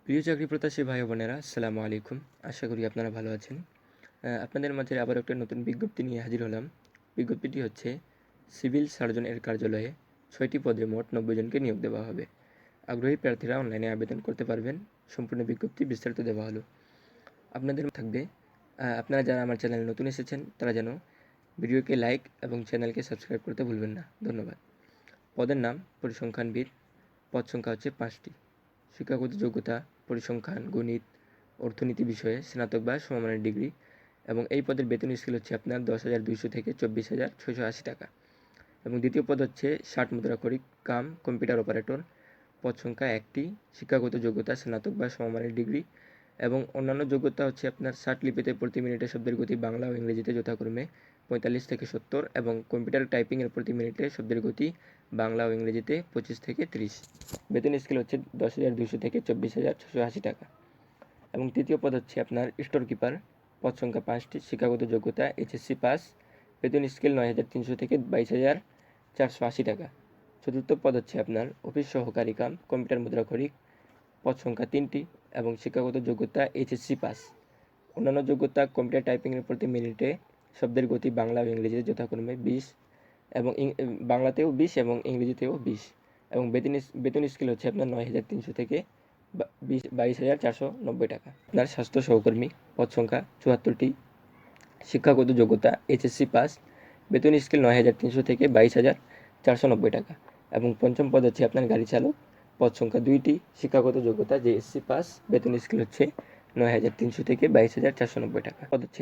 প্রিয় চাকরি প্রত্যাশী ভাই বোনেরা, আসসালামু আলাইকুম। আশা করি আপনারা ভালো আছেন। আপনাদের মাঝে আবার একটা নতুন বিজ্ঞপ্তি নিয়ে হাজির হলাম। বিজ্ঞপ্তিটি হচ্ছে সিভিল সার্জনের কার্যালয়ে 6টি পদে মোট 90 জনকে নিয়োগ দেওয়া হবে। আগ্রহী প্রার্থীরা অনলাইনে আবেদন করতে পারবেন। সম্পূর্ণ বিজ্ঞপ্তি বিস্তারিত দেওয়া হলো। আপনাদের থাকবে আপনারা যারা আমার চ্যানেলে নতুন এসেছেন তারা যেন ভিডিওকে লাইক এবং চ্যানেলকে সাবস্ক্রাইব করতে ভুলবেন না। ধন্যবাদ। পদের নাম পরিসংখ্যানবিদ। পদ সংখ্যা হচ্ছে 5টি। শিক্ষাগত যোগ্যতা পরিসংখ্যান, গণিত, অর্থনীতি বিষয়ে স্নাতক বা সমমানের ডিগ্রি এবং এই পদের বেতন স্কেল হচ্ছে আপনার 10,200 থেকে 24,680 টাকা। এবং দ্বিতীয় পদ হচ্ছে 60 মুদ্রাক্ষরিক কাম কম্পিউটার অপারেটর। পদ সংখ্যা 1টি। শিক্ষাগত যোগ্যতা স্নাতক বা সমমানের ডিগ্রি এবং অন্যান্য যোগ্যতা হচ্ছে আপনার 60 লিপিতে প্রতি মিনিটে শব্দের গতি বাংলা ও ইংরেজিতে যথাক্রমে 45 থেকে 70 এবং কম্পিউটার টাইপিংয়ের প্রতি মিনিটে শব্দের গতি বাংলা ও ইংরেজিতে 25 থেকে 30। বেতন স্কেল হচ্ছে 10,200 থেকে 24,680 টাকা। এবং তৃতীয় পদ হচ্ছে আপনার স্টোর কিপার। পদ সংখ্যা 5টি। শিক্ষাগত যোগ্যতা এইচএসসি পাস। বেতন স্কেল 9,300 থেকে 22,480 টাকা। চতুর্থ পদ হচ্ছে আপনার অফিস সহকারী কাম কম্পিউটার মুদ্রাক্ষরিক। পদ সংখ্যা 3টি এবং শিক্ষাগত যোগ্যতা এইচএসসি পাস। অন্যান্য যোগ্যতা কম্পিউটার টাইপিংয়ের প্রতি মিনিটে শব্দের গতি বাংলা ও ইংরেজিতে যথাক্রমে 20 এবং বাংলাতেও 20 এবং ইংরেজিতেও 20 এবং বেতন স্কেল হচ্ছে আপনার 9,300 থেকে 22,490 টাকা। আপনার স্বাস্থ্য সহকর্মী। পদ সংখ্যা 74টি। শিক্ষাগত যোগ্যতা এইচএসসি পাস। বেতন স্কেল 9,300 থেকে 22,490 টাকা এবং পঞ্চম পদ হচ্ছে আপনার গাড়ি চালক। পদ সংখ্যা 2টি। শিক্ষাগত যোগ্যতা জেএসসি পাস। বেতন স্কেল হচ্ছে 9,300 থেকে 22,490 টাকা। পদ হচ্ছে